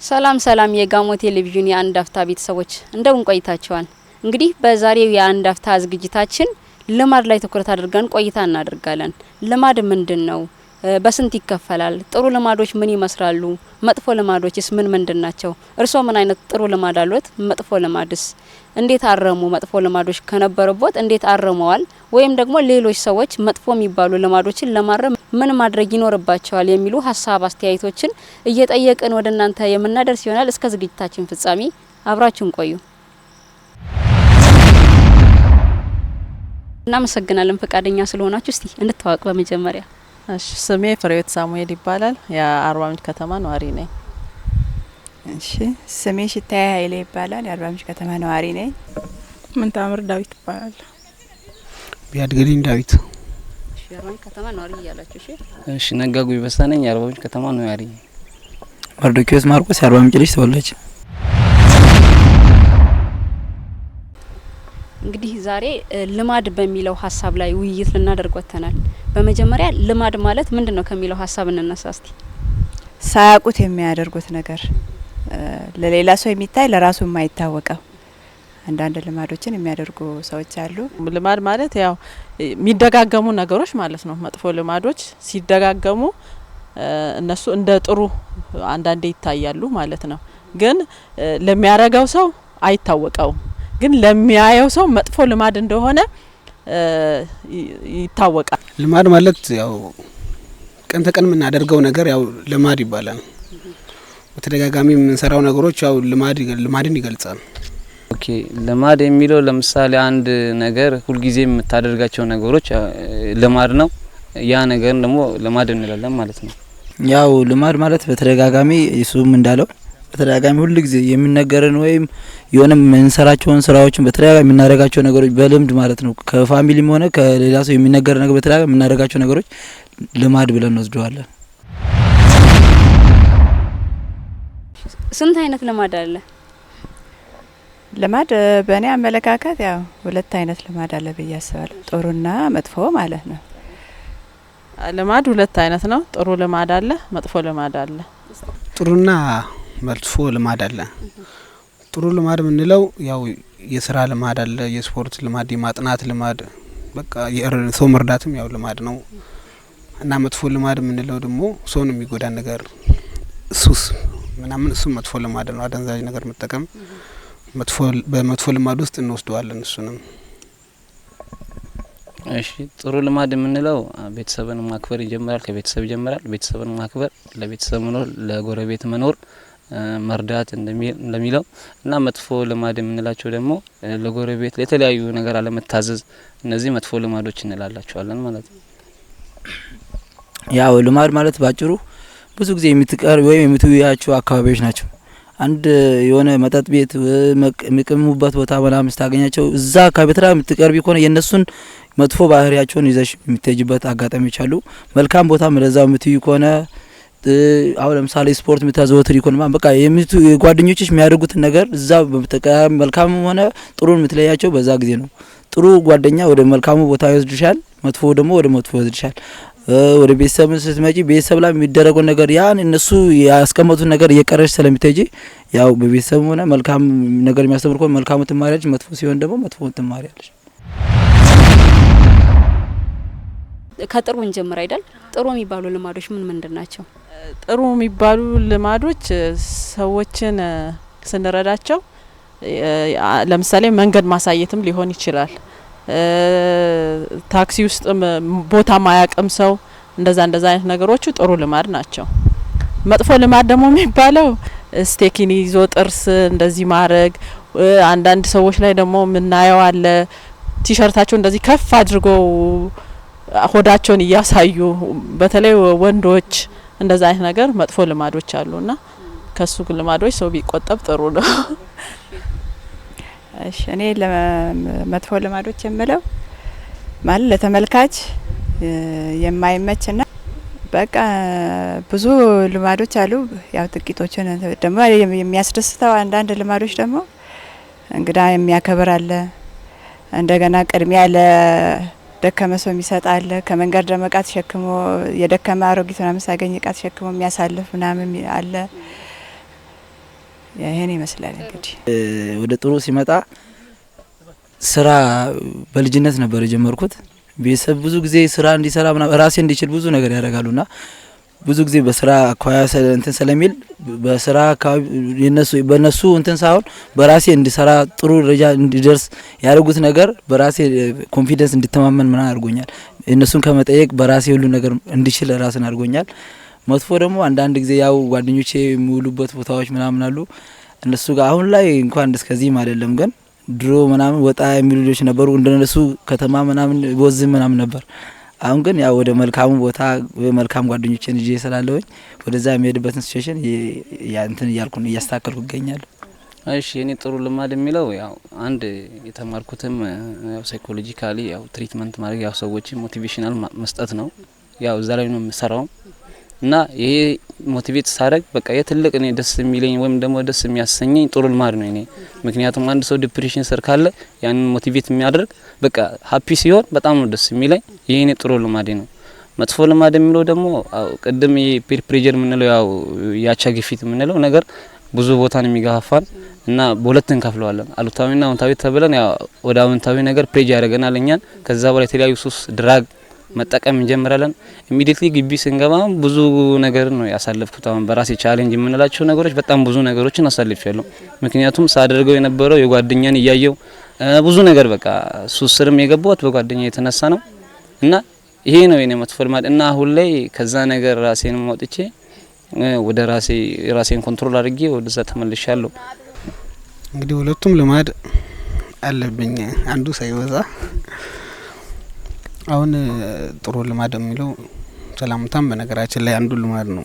ሰላም ሰላም የጋሞ ቴሌቪዥን የአንድ አፍታ ቤተሰቦች እንደምን ቆይታችኋል? እንግዲህ በዛሬው የአንድ አፍታ ዝግጅታችን ልማድ ላይ ትኩረት አድርገን ቆይታ እናደርጋለን። ልማድ ምንድነው? በስንት ይከፈላል? ጥሩ ልማዶች ምን ይመስላሉ? መጥፎ ልማዶችስ ምን ምንድናቸው? እርሶ ምን አይነት ጥሩ ልማድ አሉት? መጥፎ ልማድስ እንዴት አረሙ? መጥፎ ልማዶች ከነበረቦት እንዴት አረመዋል? ወይም ደግሞ ሌሎች ሰዎች መጥፎ የሚባሉ ልማዶችን ለማረም ምን ማድረግ ይኖርባቸዋል የሚሉ ሀሳብ አስተያየቶችን እየጠየቅን ወደ እናንተ የምናደርስ ይሆናል። እስከ ዝግጅታችን ፍጻሜ አብራችሁን ቆዩ። እናመሰግናለን ፈቃደኛ ስለሆናችሁ። እስቲ እንድታወቅ በመጀመሪያ። እሺ፣ ስሜ ፍሬህይወት ሳሙኤል ይባላል። የአርባ ምንጭ ከተማ ነዋሪ ነኝ። እሺ፣ ስሜ ሽታዬ ኃይሌ ይባላል። የአርባ ምንጭ ከተማ ነዋሪ ነኝ። ምንታምር ዳዊት ይባላል። ቢያድግልኝ ዳዊት። እሺ፣ የአርባ ምንጭ ከተማ ነዋሪ እያላችሁ። እሺ፣ ነጋጉ ይበሳነኝ የአርባ ምንጭ ከተማ ነዋሪ ነኝ። መርዶኪዮስ ማርቆስ የአርባ ምንጭ ልጅ ተወለች። እንግዲህ ዛሬ ልማድ በሚለው ሀሳብ ላይ ውይይት ልናደርግ ወጥተናል። በመጀመሪያ ልማድ ማለት ምንድነው ከሚለው ሀሳብ እንነሳ እስቲ። ሳያውቁት የሚያደርጉት ነገር ለሌላ ሰው የሚታይ ለራሱ የማይታወቀው አንዳንድ ልማዶችን የሚያደርጉ ሰዎች አሉ። ልማድ ማለት ያው የሚደጋገሙ ነገሮች ማለት ነው። መጥፎ ልማዶች ሲደጋገሙ እነሱ እንደ ጥሩ አንዳንዴ ይታያሉ ማለት ነው። ግን ለሚያረጋው ሰው አይታወቀውም። ግን ለሚያየው ሰው መጥፎ ልማድ እንደሆነ ይታወቃል። ልማድ ማለት ያው ቀን ተቀን የምናደርገው ነገር ያው ልማድ ይባላል። በተደጋጋሚ የምንሰራው ነገሮች ያው ልማድን ይገልጻል። ኦኬ፣ ልማድ የሚለው ለምሳሌ አንድ ነገር ሁልጊዜ የምታደርጋቸው ነገሮች ልማድ ነው። ያ ነገር ደግሞ ልማድ እንላለን ማለት ነው። ያው ልማድ ማለት በተደጋጋሚ እሱም እንዳለው በተደጋጋሚ ሁሉ ጊዜ የሚነገረን ወይም የሆነ የምንሰራቸውን ስራዎችን በተደጋጋሚ የምናደርጋቸው ነገሮች በልምድ ማለት ነው። ከፋሚሊም ሆነ ከሌላ ሰው የሚነገር ነገር በተደጋጋሚ የምናደርጋቸው ነገሮች ልማድ ብለን እንወስደዋለን። ስንት አይነት ልማድ አለ? ልማድ በእኔ አመለካከት ያው ሁለት አይነት ልማድ አለ ብዬ አስባለሁ። ጥሩና መጥፎ ማለት ነው። ልማድ ሁለት አይነት ነው። ጥሩ ልማድ አለ፣ መጥፎ ልማድ አለ። ጥሩና መጥፎ ልማድ አለ። ጥሩ ልማድ የምንለው ያው የስራ ልማድ አለ፣ የስፖርት ልማድ፣ የማጥናት ልማድ፣ በቃ ሰው መርዳትም ያው ልማድ ነው። እና መጥፎ ልማድ የምንለው ደግሞ ሰውን የሚጎዳ ነገር ሱስ ምናምን፣ እሱ መጥፎ ልማድ ነው። አደንዛዥ ነገር መጠቀም በመጥፎ ልማድ ውስጥ እንወስደዋለን እሱንም። እሺ፣ ጥሩ ልማድ የምንለው ቤተሰብን ማክበር ይጀምራል። ከቤተሰብ ይጀምራል። ቤተሰብን ማክበር፣ ለቤተሰብ መኖር፣ ለጎረቤት መኖር፣ መርዳት እንደሚለው እና መጥፎ ልማድ የምንላቸው ደግሞ ለጎረቤት ለተለያዩ ነገር አለመታዘዝ፣ እነዚህ መጥፎ ልማዶች እንላላቸዋለን ማለት ነው። ያው ልማድ ማለት ባጭሩ ብዙ ጊዜ የምትቀርብ ወይም የምትውያቸው አካባቢዎች ናቸው። አንድ የሆነ መጠጥ ቤት የሚቀሙበት ቦታ ምናምን ስታገኛቸው እዛ አካባቢ ተራ የምትቀርቢ ከሆነ የነሱን መጥፎ ባህሪያቸውን ይዘሽ የምትሄጅበት አጋጣሚዎች አሉ። መልካም ቦታ መለዛው የምትዩ ከሆነ አሁን ለምሳሌ ስፖርት የምታዘወትሪ ከሆነ በቃ ጓደኞችሽ የሚያደርጉትን ነገር እዛ በተቃራኒ መልካም ሆነ ጥሩን የምትለያቸው በዛ ጊዜ ነው። ጥሩ ጓደኛ ወደ መልካሙ ቦታ ይወስድሻል፣ መጥፎ ደግሞ ወደ መጥፎ ይወስድሻል። ወደ ቤተሰብ ስትመጪ ቤተሰብ ላይ የሚደረገው ነገር ያን እነሱ ያስቀመጡት ነገር እየቀረሽ ስለምትሄጂ ያው በቤተሰብ ሆነ መልካም ነገር የሚያስተምር ከሆነ መልካሙ ትማሪያለሽ፣ መጥፎ ሲሆን ደግሞ መጥፎ ትማሪያለሽ። ከጥሩ እንጀምር አይደል? ጥሩ የሚባሉ ልማዶች ምን ምንድን ናቸው? ጥሩ የሚባሉ ልማዶች ሰዎችን ስንረዳቸው ለምሳሌ መንገድ ማሳየትም ሊሆን ይችላል። ታክሲ ውስጥ ቦታ ማያቅም ሰው እንደዛ አይነት ነገሮች ጥሩ ልማድ ናቸው። መጥፎ ልማድ ደግሞ የሚባለው ስቴኪን ይዞ ጥርስ እንደዚህ ማድረግ፣ አንዳንድ ሰዎች ላይ ደግሞ ምናየው አለ ቲሸርታቸው እንደዚህ ከፍ አድርገው ሆዳቸውን እያሳዩ፣ በተለይ ወንዶች እንደዛ አይነት ነገር መጥፎ ልማዶች አሉና ከሱ ልማዶች ሰው ቢቆጠብ ጥሩ ነው። እሺ፣ እኔ ለመጥፎ ልማዶች የምለው ማለት ለተመልካች የማይመችና በቃ ብዙ ልማዶች አሉ። ያው ጥቂቶችን ደግሞ የሚያስደስተው አንዳንድ ልማዶች ደግሞ እንግዳ የሚያከብር አለ። እንደገና ቅድሚያ ለደከመ ሰው የሚሰጥ አለ። ከመንገድ ደግሞ እቃ ተሸክሞ የደከመ አሮጊት ምናምን ሳገኝ እቃ ተሸክሞ የሚያሳልፍ ምናምን አለ። ይሄን ይመስላል እንግዲህ። ወደ ጥሩ ሲመጣ ስራ በልጅነት ነበር የጀመርኩት። ቤተሰብ ብዙ ጊዜ ስራ እንዲሰራ ምናምን ራሴ እንዲችል ብዙ ነገር ያደርጋሉና ብዙ ጊዜ በስራ አኳያ እንትን ስለሚል በስራ አካባቢ በነሱ እንትን ሳይሆን በራሴ እንዲሰራ ጥሩ ደረጃ እንዲደርስ ያደርጉት ነገር በራሴ ኮንፊደንስ እንድተማመን ምናምን አድርጎኛል። እነሱን ከመጠየቅ በራሴ ሁሉ ነገር እንዲችል ራስን አድርጎኛል። መጥፎ ደግሞ አንዳንድ ጊዜ ያው ጓደኞቼ የሚውሉበት ቦታዎች ምናምን አሉ። እነሱ ጋር አሁን ላይ እንኳን እስከዚህም አይደለም፣ ግን ድሮ ምናምን ወጣ የሚሉ ልጆች ነበሩ። እንደነሱ ከተማ ምናምን ወዝም ምናምን ነበር። አሁን ግን ያው ወደ መልካሙ ቦታ መልካም ጓደኞቼን ይዤ ስላለሁኝ ወደዛ የሚሄድበትን ሲቹዌሽን እንትን እያልኩ እያስተካከልኩ እገኛለሁ። እሺ እኔ ጥሩ ልማድ የሚለው ያው አንድ የተማርኩትም ያው ሳይኮሎጂካሊ ያው ትሪትመንት ማድረግ ያው ሰዎችን ሞቲቬሽናል መስጠት ነው። ያው እዛ ላይ ነው የምሰራው እና ይሄ ሞቲቬት ሳረግ በቃ የትልቅ እኔ ደስ የሚለኝ ወይም ደግሞ ደስ የሚያሰኘኝ ጥሩ ልማድ ነው እኔ። ምክንያቱም አንድ ሰው ዲፕሬሽን ስር ካለ ያንን ሞቲቬት የሚያደርግ በቃ ሀፒ ሲሆን በጣም ነው ደስ የሚለኝ። ይሄ እኔ ጥሩ ልማዴ ነው። መጥፎ ልማድ የሚለው ደግሞ ቅድም የፒር ፕሬዠር የምንለው ያው ያቻ ግፊት የምንለው ነገር ብዙ ቦታን የሚጋፋፋን እና በሁለት እንከፍለዋለን። አሉታዊና አዎንታዊ ተብለን ያው ወደ አዎንታዊ ነገር ፕሬዥ ያደርገናል እኛን። ከዛ በኋላ የተለያዩ ሱስ ድራግ መጠቀም እንጀምራለን። ኢሚዲየትሊ ግቢ ስንገባ ብዙ ነገር ነው ያሳለፍኩት። አሁን በራሴ ቻሌንጅ የምንላቸው ነገሮች በጣም ብዙ ነገሮችን አሳልፌያለሁ። ምክንያቱም ሳደርገው የነበረው የጓደኛን እያየው ብዙ ነገር በቃ ሱስ ስርም የገባሁት በጓደኛ የተነሳ ነው እና ይሄ ነው የኔ መጥፎ ልማድ እና አሁን ላይ ከዛ ነገር ራሴን ማውጥቼ ወደ ራሴን ኮንትሮል አድርጌ ወደዛ ተመልሻለሁ። እንግዲህ ሁለቱም ልማድ አለብኝ አንዱ ሳይወዛ። አሁን ጥሩ ልማድ የሚለው ሰላምታም በነገራችን ላይ አንዱ ልማድ ነው።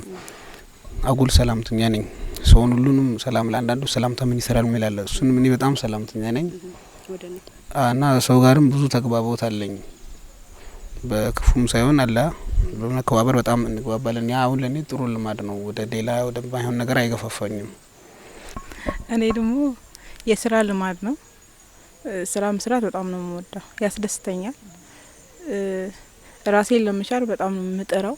አጉል ሰላምተኛ ነኝ። ሰውን ሁሉንም ሰላም ለአንዳንዱ ሰላምታ ምን ይሰራል የሚላል። እሱንም እኔ በጣም ሰላምተኛ ነኝ እና ሰው ጋርም ብዙ ተግባቦት አለኝ። በክፉም ሳይሆን አላ በመከባበር በጣም እንግባባለን። ያ አሁን ለኔ ጥሩ ልማድ ነው። ወደ ሌላ ወደ ባይሆን ነገር አይገፋፋኝም። እኔ ደግሞ የስራ ልማድ ነው። ስራ መስራት በጣም ነው የምወደው፣ ያስደስተኛል። ራሴን ለመቻል በጣም ነው የምጥረው።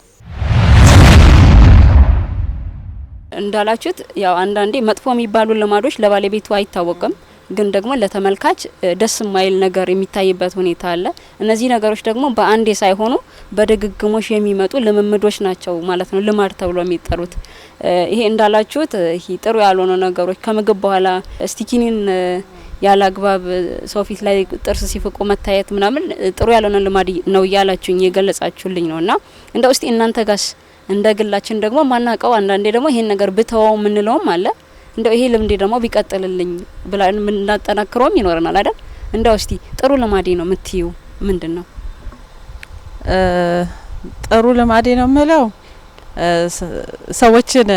እንዳላችሁት ያው አንዳንዴ መጥፎ የሚባሉ ልማዶች ለባለቤቱ አይታወቅም፣ ግን ደግሞ ለተመልካች ደስ የማይል ነገር የሚታይበት ሁኔታ አለ። እነዚህ ነገሮች ደግሞ በአንዴ ሳይሆኑ በድግግሞሽ የሚመጡ ልምምዶች ናቸው ማለት ነው ልማድ ተብሎ የሚጠሩት። ይሄ እንዳላችሁት ይሄ ጥሩ ያልሆኑ ነገሮች ከምግብ በኋላ ስቲኪኒን ያለ አግባብ ሰው ፊት ላይ ጥርስ ሲፍቁ መታየት ምናምን ጥሩ ያልሆነ ልማድ ነው እያላችሁኝ የገለጻችሁልኝ ነውና እንደው እስቲ እናንተ ጋስ እንደ ግላችን ደግሞ ማናቀው አንዳንዴ ደግሞ ይሄን ነገር ብተወው ምንለውም አለ። እንደው ይሄ ልምዴ ደግሞ ቢቀጥልልኝ ብላን ምናጠናክረውም ይኖርናል አይደል? እንደው እስቲ ጥሩ ልማዴ ነው ምትዩ ምንድነው? ጥሩ ልማዴ ነው ምለው ሰዎችን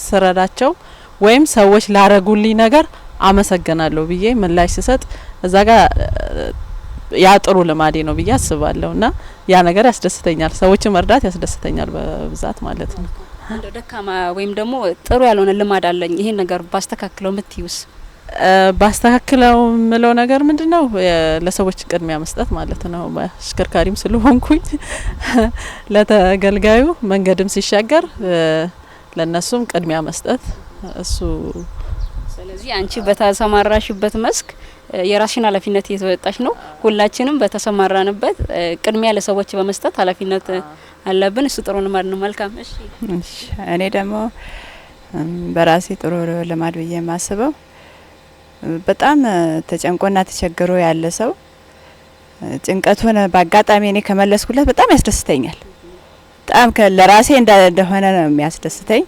ስረዳቸው ወይም ሰዎች ላረጉልኝ ነገር አመሰግናለሁ ብዬ ምላሽ ስሰጥ እዛ ጋር ያ ጥሩ ልማዴ ነው ብዬ አስባለሁና ያ ነገር ያስደስተኛል። ሰዎችን መርዳት ያስደስተኛል በብዛት ማለት ነው። እንደው ደካማ ወይም ደግሞ ጥሩ ያልሆነ ልማድ አለኝ ይሄን ነገር ባስተካክለው ምትዩስ? ባስተካክለው ምለው ነገር ምንድነው? ለሰዎች ቅድሚያ መስጠት ማለት ነው። አሽከርካሪም ስለሆንኩኝ ለተገልጋዩ መንገድም ሲሻገር ለነሱም ቅድሚያ መስጠት እሱ። ስለዚህ አንቺ በተሰማራሽበት መስክ የራስሽን ኃላፊነት እየተወጣሽ ነው። ሁላችንም በተሰማራንበት ቅድሚያ ለሰዎች በመስጠት ኃላፊነት አለብን። እሱ ጥሩ ልማድ ነው። መልካም። እሺ እኔ ደግሞ በራሴ ጥሩ ልማድ ብዬ የማስበው በጣም ተጨንቆና ተቸግሮ ያለ ሰው ጭንቀቱን በአጋጣሚ እኔ ከመለስኩለት በጣም ያስደስተኛል። በጣም ለራሴ እንደሆነ ነው የሚያስደስተኝ።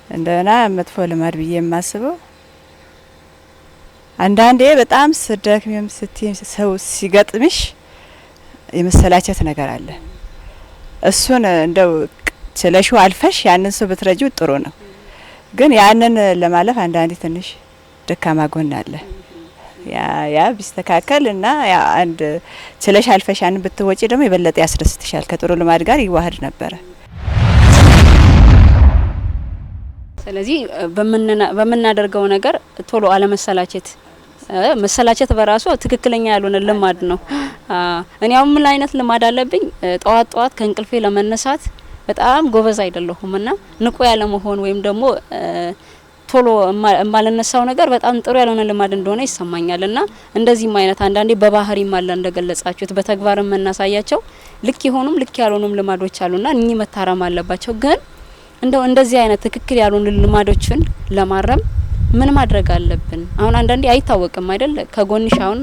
እንደና መጥፎ ልማድ ብዬ የማስበው አንዳንዴ በጣም ስደክም ሰው ሲገጥምሽ የመሰላቸት ነገር አለ። እሱን እንደው ችለሽው አልፈሽ ያንን ሰው ብትረጂው ጥሩ ነው። ግን ያንን ለማለፍ አንዳንዴ ትንሽ ደካማ ጎን አለ። ያ ቢስተካከል እና ያ አንድ ችለሽ አልፈሽ ያንን ብትወጪ ደግሞ የበለጠ ያስደስትሻል። ከጥሩ ልማድ ጋር ይዋሃድ ነበረ። ስለዚህ በምናደርገው ነገር ቶሎ አለመሰላቸት፣ መሰላቸት በራሱ ትክክለኛ ያልሆነ ልማድ ነው። እኔ አሁን ምን አይነት ልማድ አለብኝ? ጠዋት ጠዋት ከእንቅልፌ ለመነሳት በጣም ጎበዝ አይደለሁምና ንቁ ያለ መሆን ወይም ደግሞ ቶሎ የማልነሳው ነገር በጣም ጥሩ ያልሆነ ልማድ እንደሆነ ይሰማኛልና እንደዚህም አይነት አንዳንዴ በባህሪም አለ እንደገለጻችሁት በተግባር የምናሳያቸው ልክ የሆኑም ልክ ያልሆኑም ልማዶች አሉና እኚህ መታረም አለባቸው። ግን እንደዚህ አይነት ትክክል ያልሆኑ ልማዶችን ለማረም ምን ማድረግ አለብን? አሁን አንዳንዴ አይታወቅም አይደል? ከጎንሽ አሁን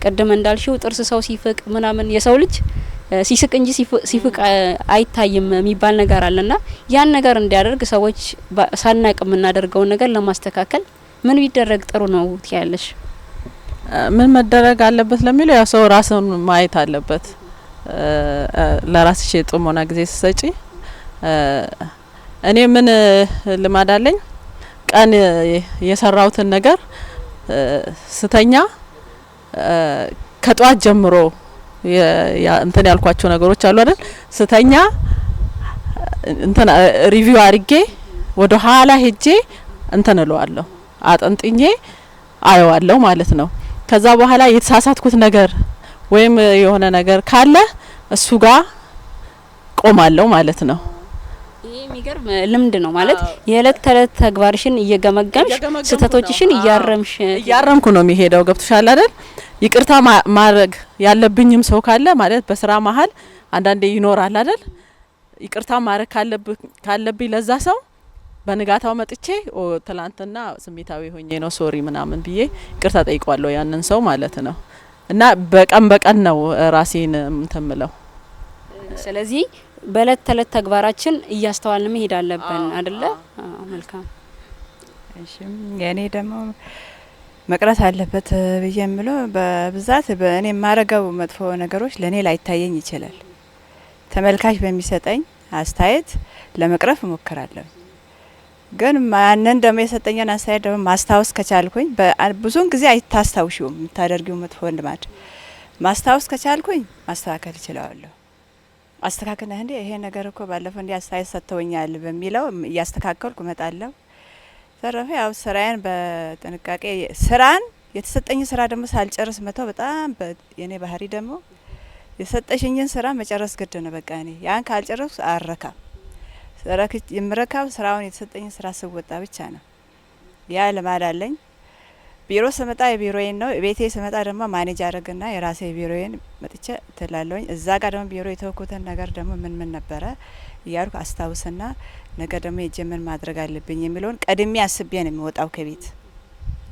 ቅድም እንዳልሽው ጥርስ ሰው ሲፍቅ ምናምን የሰው ልጅ ሲስቅ እንጂ ሲፍቅ አይታይም የሚባል ነገር አለና ያን ነገር እንዲያደርግ ሰዎች ሳናቅ የምናደርገውን ነገር ለማስተካከል ምን ቢደረግ ጥሩ ነው ትያለሽ? ምን መደረግ አለበት ለሚለው ያው ሰው ራስን ማየት አለበት። ለራስሽ የጥሞና ጊዜ ሲሰጪ እኔ ምን ልማድ አለኝ ቀን የሰራውትን ነገር ስተኛ ከጧት ጀምሮ እንትን ያልኳቸው ነገሮች አሉ አይደል ስተኛ እንትን ሪቪው አድርጌ ወደ ኋላ ሄጄ እንትን እለዋለሁ አጥንጥኜ አየዋለሁ ማለት ነው። ከዛ በኋላ የተሳሳትኩት ነገር ወይም የሆነ ነገር ካለ እሱ ጋር ቆማለሁ ማለት ነው። ይሄ የሚገርም ልምድ ነው ማለት የእለት ተእለት ተግባርሽን እየገመገምሽ ስህተቶችሽን እያረምኩ ነው የሚሄደው። ገብቶሻል አይደል? ይቅርታ ማድረግ ያለብኝም ሰው ካለ ማለት በስራ መሀል አንዳንዴ ይኖራል አይደል? ይቅርታ ማድረግ ካለብኝ ለዛ ሰው በንጋታው መጥቼ ትላንትና ስሜታዊ ሆኜ ነው ሶሪ ምናምን ብዬ ይቅርታ ጠይቋለሁ ያንን ሰው ማለት ነው። እና በቀን ነው ራሴን እንተምለው። ስለዚህ በእለት ተእለት ተግባራችን እያስተዋልን መሄድ አለብን አይደለ? መልካም። እሺ የኔ ደግሞ መቅረት አለበት ብዬ የምለው በብዛት በእኔ የማረገው መጥፎ ነገሮች ለኔ ላይታየኝ ይችላል። ተመልካች በሚሰጠኝ አስተያየት ለመቅረፍ እሞክራለሁ። ግን ማንን ደግሞ የሰጠኝን አስተያየት ደግሞ ማስታወስ ከቻልኩኝ ብዙውን ጊዜ አይታስታውሽውም የምታደርጊው መጥፎ ልማድ ማስታወስ ከቻልኩኝ ማስተካከል እችላለሁ። አስተካክለ እንዴ ይሄ ነገር እኮ ባለፈው እንዲ አስተያየት ሰጥተውኛል በሚለው እያስተካከልኩ እመጣለሁ። ተረፈ ያው ስራዬን በጥንቃቄ ስራን የተሰጠኝ ስራ ደግሞ ሳልጨርስ መተው በጣም የኔ ባህሪ ደግሞ የሰጠሽኝን ስራ መጨረስ ግድ ነው። በቃ እኔ ያን ካልጨረስኩ አረካም የምረካው ስራውን የተሰጠኝን ስራ ስወጣ ብቻ ነው። ያ ልማድ አለኝ። ቢሮ ስመጣ የቢሮዬን ነው፣ ቤቴ ስመጣ ደግሞ ማኔጅ አደረግና የራሴ ቢሮዬን መጥቼ ትላለሁኝ። እዛ ጋር ደግሞ ቢሮ የተወኩትን ነገር ደግሞ ምን ነበረ እያልኩ አስታውስና ነገ ደግሞ የጄ ምን ማድረግ አለብኝ የሚለውን ቀድሜ አስቤ ነው የሚወጣው ከቤት።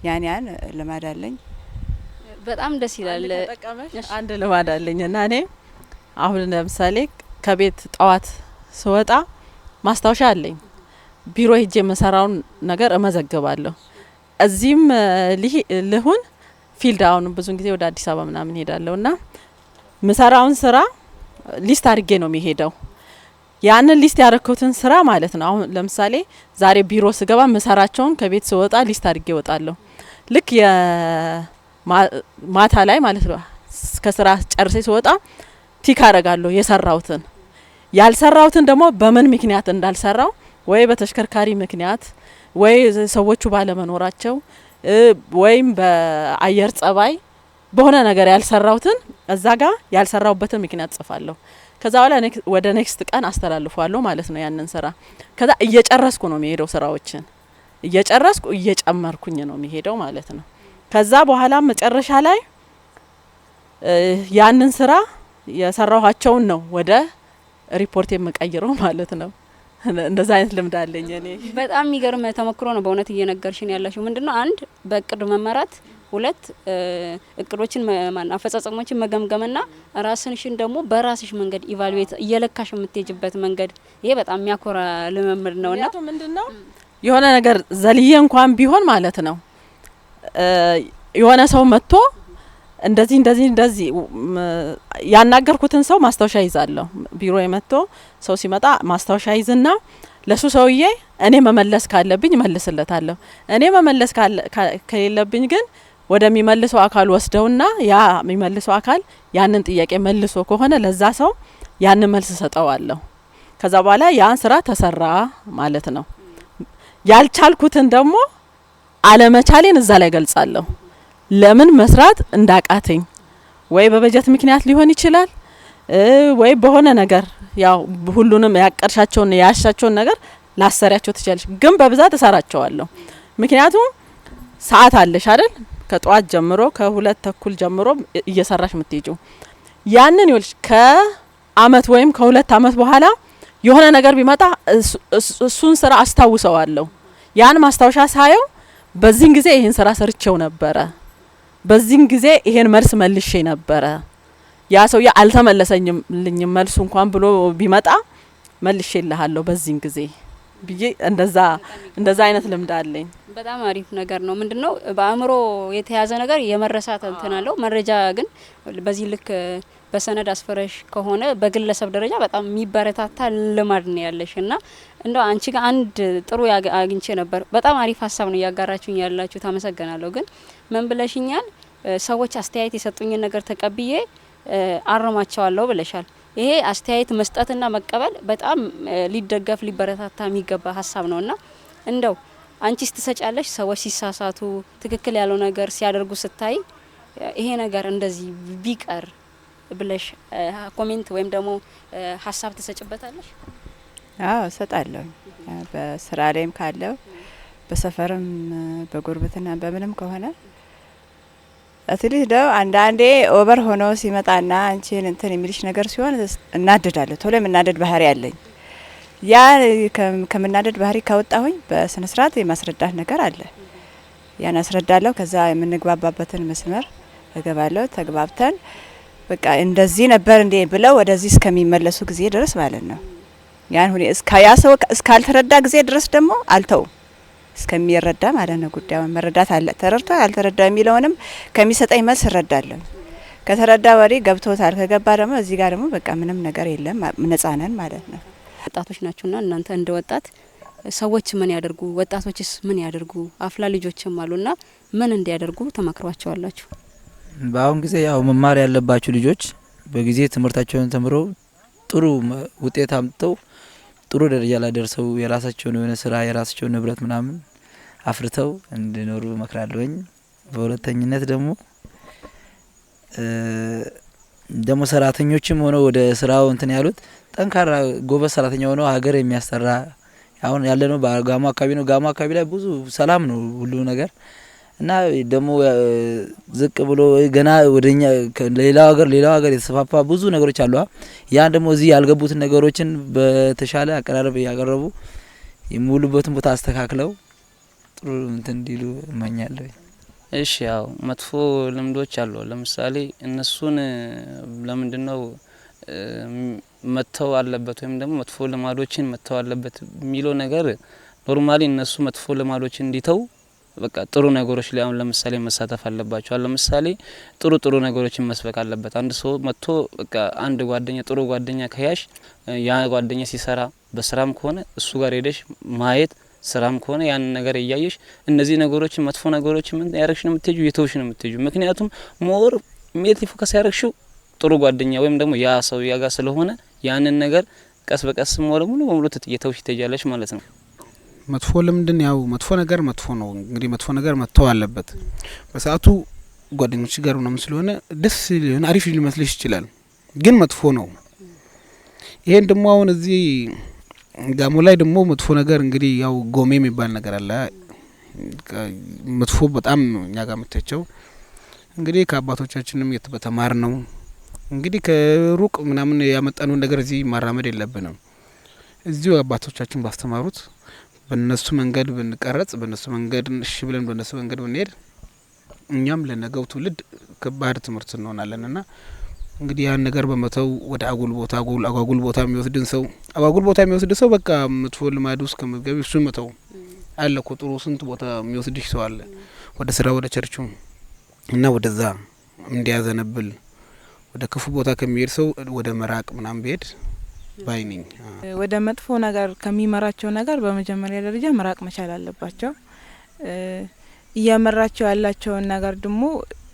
ያን ልማድ አለኝ። በጣም ደስ ይላል። አንድ ልማድ አለኝና እኔ አሁን ለምሳሌ ከቤት ጠዋት ስወጣ ማስታወሻ አለኝ። ቢሮ ሄጄ የምሰራውን ነገር እመዘግባለሁ። እዚህም ልሁን ፊልድ አሁን ብዙን ጊዜ ወደ አዲስ አበባ ምናምን ሄዳለሁና ምሰራውን ስራ ሊስት አድርጌ ነው የሚሄደው። ያንን ሊስት ያረኩትን ስራ ማለት ነው። አሁን ለምሳሌ ዛሬ ቢሮ ስገባ ምሰራቸውን ከቤት ስወጣ ሊስት አድርጌ እወጣለሁ። ልክ ማታ ላይ ማለት ነው ከስራ ጨርሴ ስወጣ ቲክ አረጋለሁ የሰራውትን። ያልሰራውትን ደግሞ በምን ምክንያት እንዳልሰራው ወይ በተሽከርካሪ ምክንያት ወይ ሰዎቹ ባለመኖራቸው ወይም በአየር ጸባይ በሆነ ነገር ያልሰራውትን እዛ ጋር ያልሰራውበትን ምክንያት ጽፋለሁ። ከዛ በኋላ ወደ ኔክስት ቀን አስተላልፋለሁ ማለት ነው ያንን ስራ። ከዛ እየጨረስኩ ነው የሚሄደው ስራዎችን እየጨረስኩ እየጨመርኩኝ ነው የሚሄደው ማለት ነው። ከዛ በኋላ መጨረሻ ላይ ያንን ስራ የሰራኋቸውን ነው ወደ ሪፖርት የምቀይረው ማለት ነው። እንደዛ አይነት ልምድ አለኝ እኔ። በጣም የሚገርም ተሞክሮ ነው በእውነት እየነገርሽን ያላችሁ። ምንድነው አንድ በእቅድ መመራት፣ ሁለት እቅዶችን አፈጻጸሞችን መገምገምና ራስንሽን ደግሞ በራስሽ መንገድ ኢቫሉዌት እየለካሽ የምትሄጅበት መንገድ ይሄ በጣም የሚያኮራ ልምምድ ነውና ምንድነው የሆነ ነገር ዘልዬ እንኳን ቢሆን ማለት ነው የሆነ ሰው መጥቶ እንደዚህ ያናገርኩትን ሰው ማስታወሻ ይዛለሁ። ቢሮ የመጥቶ ሰው ሲመጣ ማስታወሻ ይዝና ለሱ ሰውዬ እኔ መመለስ ካለብኝ መልስለታለሁ። እኔ መመለስ ከሌለብኝ ግን ወደሚመልሰው አካል ወስደውና ያ የሚመልሰው አካል ያንን ጥያቄ መልሶ ከሆነ ለዛ ሰው ያንን መልስ ሰጠዋለሁ። ከዛ በኋላ ያን ስራ ተሰራ ማለት ነው። ያልቻልኩትን ደግሞ አለመቻሌን እዛ ላይ ገልጻለሁ። ለምን መስራት እንዳቃተኝ ወይ በበጀት ምክንያት ሊሆን ይችላል ወይ በሆነ ነገር ያው ሁሉንም ያቀርሻቸውን ያሻቸውን ነገር ላሰሪያቸው ትችላለሽ። ግን በብዛት እሰራቸዋለሁ። ምክንያቱም ሰዓት አለሽ አይደል? ከጧት ጀምሮ ከ2 ተኩል ጀምሮ እየሰራሽ የምትሄጂው ያንን ይልሽ ከአመት ወይም ከ2 አመት በኋላ የሆነ ነገር ቢመጣ እሱን ስራ አስታውሰዋለሁ። ያን ማስታወሻ ሳየው በዚህን ጊዜ ይሄን ስራ ሰርቼው ነበረ፣ በዚህን ጊዜ ይሄን መልስ መልሼ ነበረ፣ ያ ሰውዬ አልተመለሰኝም ልኝም መልሱ እንኳን ብሎ ቢመጣ መልሼልሃለሁ በዚህን ጊዜ ብዬ እንደዛ አይነት ልምድ አለኝ። በጣም አሪፍ ነገር ነው። ምንድነው በአእምሮ የተያዘ ነገር የመረሳት እንትን አለው። መረጃ ግን በዚህ ልክ በሰነድ አስፈረሽ ከሆነ በግለሰብ ደረጃ በጣም የሚበረታታ ልማድ ነው ያለሽ እና እንደው አንቺ ጋር አንድ ጥሩ አግኝቼ ነበር። በጣም አሪፍ ሀሳብ ነው ያጋራችሁኝ ያላችሁ፣ ታመሰግናለሁ። ግን ምን ብለሽኛል? ሰዎች አስተያየት የሰጡኝን ነገር ተቀብዬ አርማቸዋለሁ ብለሻል። ይሄ አስተያየት መስጠትና መቀበል በጣም ሊደገፍ ሊበረታታ የሚገባ ሀሳብ ነውና እንደው አንቺስ ትሰጫለሽ? ሰዎች ሲሳሳቱ ትክክል ያለው ነገር ሲያደርጉ ስታይ ይሄ ነገር እንደዚህ ቢቀር ብለሽ ኮሜንት ወይም ደግሞ ሀሳብ ትሰጭበታለሽ? አዎ እሰጣለሁ። በስራ ላይም ካለው በሰፈርም በጉርብትና በምንም ከሆነ አትሊስ ደው አንዳንዴ ኦቨር ሆኖ ሲመጣና አንቺን እንትን የሚልሽ ነገር ሲሆን እናደዳለሁ። ቶሎ የምናደድ ባህሪ አለኝ። ያ ከምናደድ ባህሪ ካወጣሁኝ በስነ ስርዓት የማስረዳት ነገር አለ። ያን አስረዳለሁ። ከዛ የምንግባባበትን መስመር እገባለሁ። ተግባብተን በቃ እንደዚህ ነበር እንዴ ብለው ወደዚህ እስከሚመለሱ ጊዜ ድረስ ማለት ነው። ያን ሁኔ ያ ሰው እስካልተረዳ ጊዜ ድረስ ደግሞ አልተውም እስከሚረዳ ማለት ነው። ጉዳዩን መረዳት አለ። ተረድቶ ያልተረዳ የሚለውንም ከሚሰጠኝ መልስ እረዳለሁ። ከተረዳ ወሬ ገብቶታል። ከገባ ደግሞ እዚህ ጋር ደግሞ በቃ ምንም ነገር የለም፣ ነጻ ነን ማለት ነው። ወጣቶች ናችሁና እናንተ እንደ ወጣት ሰዎች ምን ያደርጉ፣ ወጣቶችስ ምን ያደርጉ፣ አፍላ ልጆችም አሉና ምን እንዲያደርጉ ተመክሯቸዋላችሁ? በአሁን ጊዜ ያው መማር ያለባቸው ልጆች በጊዜ ትምህርታቸውን ተምረው ጥሩ ውጤት አምጥተው ጥሩ ደረጃ ላይ ደርሰው የራሳቸውን የሆነ ስራ የራሳቸውን ንብረት ምናምን አፍርተው እንዲኖሩ እመክራለሁኝ። በሁለተኝነት ደግሞ ሰራተኞችም ሆነው ወደ ስራው እንትን ያሉት ጠንካራ ጎበዝ ሰራተኛ ሆነው ሀገር የሚያሰራ አሁን ያለነው በጋሞ አካባቢ ነው። ጋሞ አካባቢ ላይ ብዙ ሰላም ነው ሁሉ ነገር እና ደግሞ ዝቅ ብሎ ገና ወደኛ ሌላው ሀገር የተሰፋፋ ብዙ ነገሮች አሉ። ያን ደግሞ እዚህ ያልገቡትን ነገሮችን በተሻለ አቀራረብ ያቀረቡ የሚውሉበትን ቦታ አስተካክለው ጥሩ እንትን እንዲሉ እመኛለሁ። እሺ ያው መጥፎ ልምዶች አሉ። ለምሳሌ እነሱን ለምንድነው መተው አለበት ወይም ደግሞ መጥፎ ልማዶችን መተው አለበት የሚለው ነገር ኖርማሊ እነሱ መጥፎ ልማዶችን እንዲተው በቃ ጥሩ ነገሮች ላይ አሁን ለምሳሌ መሳተፍ አለባቸው። ለምሳሌ ጥሩ ነገሮችን መስበክ አለበት። አንድ ሰው መጥቶ በቃ አንድ ጓደኛ ጥሩ ጓደኛ ከያሽ ያ ጓደኛ ሲሰራ በስራም ከሆነ እሱ ጋር ሄደሽ ማየት፣ ስራም ከሆነ ያን ነገር እያየሽ እነዚህ ነገሮችን መጥፎ ነገሮችን ምን ያረክሽ ነው የምትሄጁ የተውሽ ነው የምትሄጁ። ምክንያቱም ሞር ሜት ፎከስ ያረክሽው ጥሩ ጓደኛ ወይም ደግሞ ያ ሰው ያጋ ስለሆነ ያንን ነገር ቀስ በቀስ ሙሉ በሙሉ የተውሽ ትሄጃለሽ ማለት ነው። መጥፎ ልምድን ያው መጥፎ ነገር መጥፎ ነው እንግዲህ መጥፎ ነገር መተው አለበት። በሰዓቱ ጓደኞች ጋር ምናምን ስለሆነ ደስ ሊሆን አሪፍ ሊመስልሽ ይችላል፣ ግን መጥፎ ነው። ይሄን ደግሞ አሁን እዚህ ጋሞ ላይ ደግሞ መጥፎ ነገር እንግዲህ ያው ጎሜ የሚባል ነገር አለ። መጥፎ በጣም እኛ ጋር መተቸው እንግዲህ ከአባቶቻችንም የተበተማር ነው እንግዲህ ከሩቅ ምናምን ያመጣነው ነገር እዚህ ማራመድ የለብንም። እዚሁ አባቶቻችን ባስተማሩት በነሱ መንገድ ብንቀረጽ በነሱ መንገድ እሺ ብለን በነሱ መንገድ ብንሄድ እኛም ለነገው ትውልድ ከባድ ትምህርት እንሆናለንና እንግዲህ ያን ነገር በመተው ወደ አጉል ቦታ የሚወስድ ሰው በቃ መጥፎ ልማድ ውስጥ ከመገብ እሱ መተው አለ እኮ ጥሩ ስንት ቦታ የሚወስድሽ ሰው አለ ወደ ስራ ወደ ቸርቹ እና ወደዛ እንዲያዘነብል ወደ ክፉ ቦታ ከሚሄድ ሰው ወደ መራቅ ምናምን ቢሄድ ባይነኝ። ወደ መጥፎ ነገር ከሚመራቸው ነገር በመጀመሪያ ደረጃ መራቅ መቻል አለባቸው። እየመራቸው ያላቸውን ነገር ደግሞ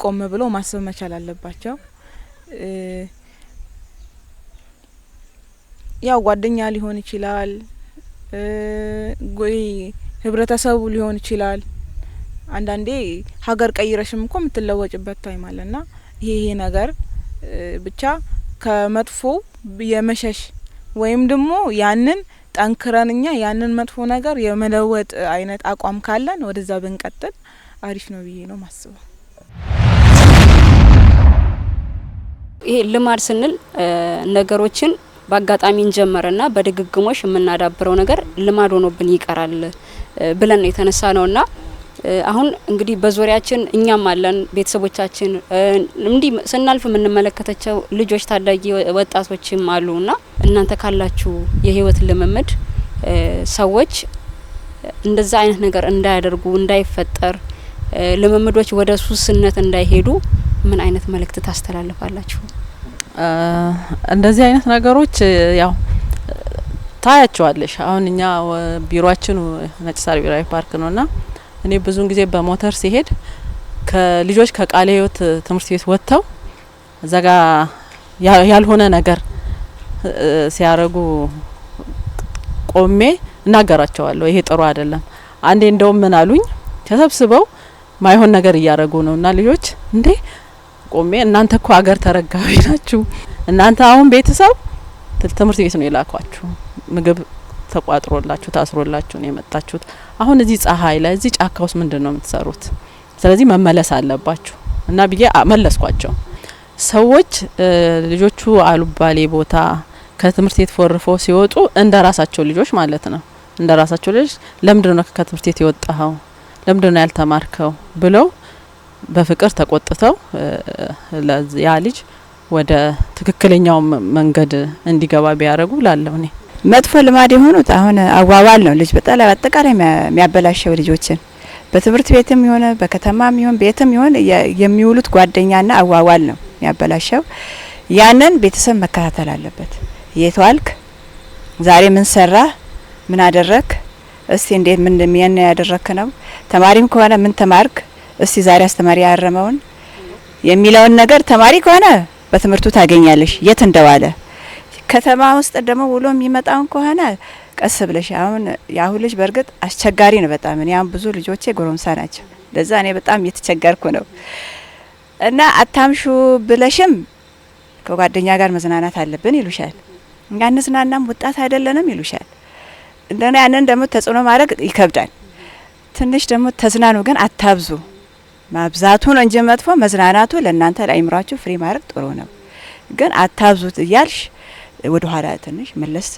ቆም ብሎ ማሰብ መቻል አለባቸው። ያው ጓደኛ ሊሆን ይችላል፣ ህብረተሰቡ ሊሆን ይችላል። አንዳንዴ ሀገር ቀይረሽም እኮ የምትለወጭበት ታይም አለና ይሄ ነገር ብቻ ከመጥፎ የመሸሽ ወይም ደግሞ ያንን ጠንክረን እኛ ያንን መጥፎ ነገር የመለወጥ አይነት አቋም ካለን ወደዛ ብንቀጥል አሪፍ ነው ብዬ ነው ማስበው። ይሄ ልማድ ስንል ነገሮችን በአጋጣሚ እንጀመረና በድግግሞሽ የምናዳብረው ነገር ልማድ ሆኖብን ይቀራል ብለን የተነሳ ነውና አሁን እንግዲህ በዙሪያችን እኛም አለን ቤተሰቦቻችን እንዲህ ስናልፍ የምንመለከታቸው ልጆች ታዳጊ ወጣቶችም አሉና እናንተ ካላችሁ የህይወት ልምምድ ሰዎች እንደዛ አይነት ነገር እንዳያደርጉ እንዳይፈጠር ልምምዶች ወደ ሱስነት እንዳይሄዱ ምን አይነት መልእክት ታስተላልፋላችሁ? እንደዚህ አይነት ነገሮች ያው ታያቸዋለሽ። አሁን እኛ ቢሮአችን ነጭ ሳር ብሔራዊ ፓርክ ነውና እኔ ብዙን ጊዜ በሞተር ሲሄድ ከልጆች ከቃለ ህይወት ትምህርት ቤት ወጥተው እዛጋ ያልሆነ ነገር ሲያረጉ ቆሜ እናገራቸዋለሁ። ይሄ ጥሩ አይደለም። አንዴ እንደውም ምን አሉኝ ተሰብስበው ማይሆን ነገር እያረጉ ነውና ልጆች እንዴ ቆሜ እናንተ እኮ አገር ተረጋቢ ናችሁ። እናንተ አሁን ቤተሰብ ትምህርት ቤት ነው የላኳችሁ። ምግብ ተቋጥሮላችሁ ታስሮላችሁ ነው የመጣችሁት። አሁን እዚህ ፀሐይ ላይ እዚህ ጫካ ውስጥ ምንድነው የምትሰሩት? ስለዚህ መመለስ አለባችሁ እና ብዬ መለስኳቸው። ሰዎች ልጆቹ አሉባሌ ቦታ ከትምህርት ቤት ፎርፎ ሲወጡ እንደራሳቸው ልጆች ማለት ነው እንደራሳቸው ልጅ ለምንድነው ከትምህርት ቤት የወጣኸው? ለምንድነው ያልተማርከው? ብለው በፍቅር ተቆጥተው ያ ልጅ ወደ ትክክለኛው መንገድ እንዲገባ ቢያደርጉ ላለው እኔ መጥፎ ልማድ የሆኑት አሁን አዋዋል ነው። ልጅ በአጠቃላይ የሚያበላሸው ልጆችን በትምህርት ቤትም ይሆነ በከተማም ይሆን ቤትም ይሆን የሚውሉት ጓደኛና አዋዋል ነው የሚያበላሸው። ያንን ቤተሰብ መከታተል አለበት። የቷልክ ዛሬ ምን ሰራ ምን አደረክ እስቲ እንዴት ምን ያደረክ ነው? ተማሪም ከሆነ ምን ተማርክ እስቲ ዛሬ አስተማሪ ያረመውን የሚለውን ነገር ተማሪ ከሆነ በትምህርቱ ታገኛለሽ የት እንደዋለ። ከተማ ውስጥ ደግሞ ውሎ የሚመጣውን ከሆነ ቀስ ብለሽ አሁን ያሁ ልጅ በርግጥ አስቸጋሪ ነው በጣም። እኔ አሁን ብዙ ልጆቼ ጎረምሳ ናቸው። ለዛ እኔ በጣም እየተቸገርኩ ነው። እና አታምሹ ብለሽም ከጓደኛ ጋር መዝናናት አለብን ይሉሻል። እኛ እንዝናናም ወጣት አይደለንም ይሉሻል። እንደና ያንን ደግሞ ተጽዕኖ ማድረግ ይከብዳል። ትንሽ ደግሞ ተዝናኑ ግን አታብዙ። ማብዛቱ ነው እንጂ መጥፎ መዝናናቱ ለእናንተ ለአይምሯችሁ ፍሪ ማድረግ ጥሩ ነው። ግን አታብዙት እያልሽ ወደ ኋላ ትንሽ መለስ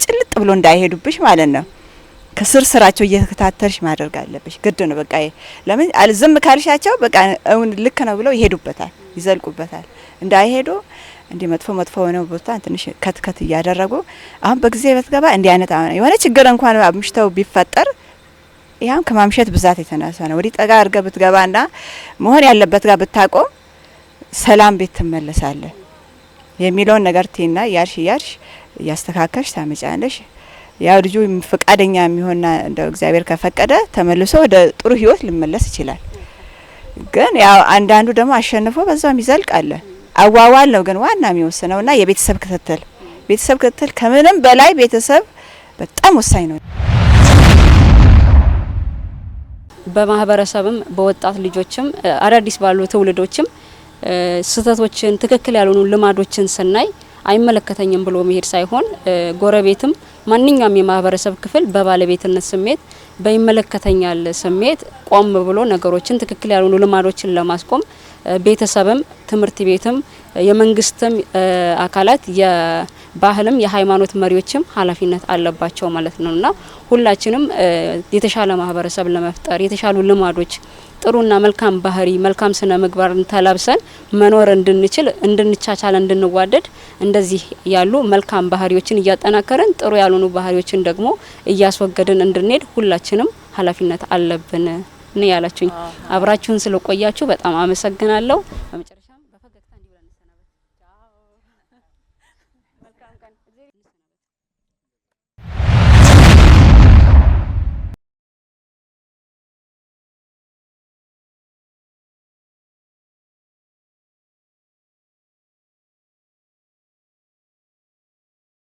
ጭልጥ ብሎ እንዳይሄዱብሽ ማለት ነው። ከስር ስራቸው እየተከታተልሽ ማድረግ አለብሽ። ግድ ነው በቃ። ለምን ዝም ካልሻቸው በቃ አሁን ልክ ነው ብለው ይሄዱበታል፣ ይዘልቁበታል። እንዳይሄዱ እንዲ መጥፎ ነው ቦታ ትንሽ ከትከት እያደረጉ አሁን በጊዜ በትገባ እንዲ አይነት የሆነ ችግር እንኳን አምሽተው ቢፈጠር ያም ከማምሸት ብዛት የተነሳ ነው። ወዲ ጠጋ አርገ ብትገባና መሆን ያለበት ጋር ብታቆም ሰላም ቤት ትመለሳለ የሚለውን ነገር ቲና ያርሽ ያስተካከልሽ ታመጫለሽ። ያው ልጁ ፍቃደኛ የሚሆንና እንደው እግዚአብሔር ከፈቀደ ተመልሶ ወደ ጥሩ ህይወት ሊመለስ ይችላል። ግን ያው አንዳንዱ ደግሞ አሸንፎ በዛው ይዘልቃል። አዋዋል ነው ግን ዋና የሚወስነውና የቤተሰብ ክትትል ከምንም በላይ ቤተሰብ በጣም ወሳኝ ነው። በማህበረሰብም በወጣት ልጆችም አዳዲስ ባሉ ትውልዶችም ስህተቶችን ትክክል ያልሆኑ ልማዶችን ስናይ አይመለከተኝም ብሎ መሄድ ሳይሆን ጎረቤትም ማንኛውም የማህበረሰብ ክፍል በባለቤትነት ስሜት በይመለከተኛል ስሜት ቆም ብሎ ነገሮችን ትክክል ያልሆኑ ልማዶችን ለማስቆም ቤተሰብም ትምህርት ቤትም የመንግስትም አካላት የባህልም የሃይማኖት መሪዎችም ኃላፊነት አለባቸው ማለት ነውና ሁላችንም የተሻለ ማህበረሰብ ለመፍጠር የተሻሉ ልማዶች ጥሩና መልካም ባህሪ መልካም ስነ ምግባርን ተላብሰን መኖር እንድንቻቻል እንድንዋደድ እንደዚህ ያሉ መልካም ባህሪዎችን እያጠናከረን ጥሩ ያልሆኑ ባህሪዎችን ደግሞ እያስወገድን እንድንሄድ ሁላችንም ኃላፊነት አለብን ነው ያላችሁኝ። አብራችሁን ስለቆያችሁ በጣም አመሰግናለሁ።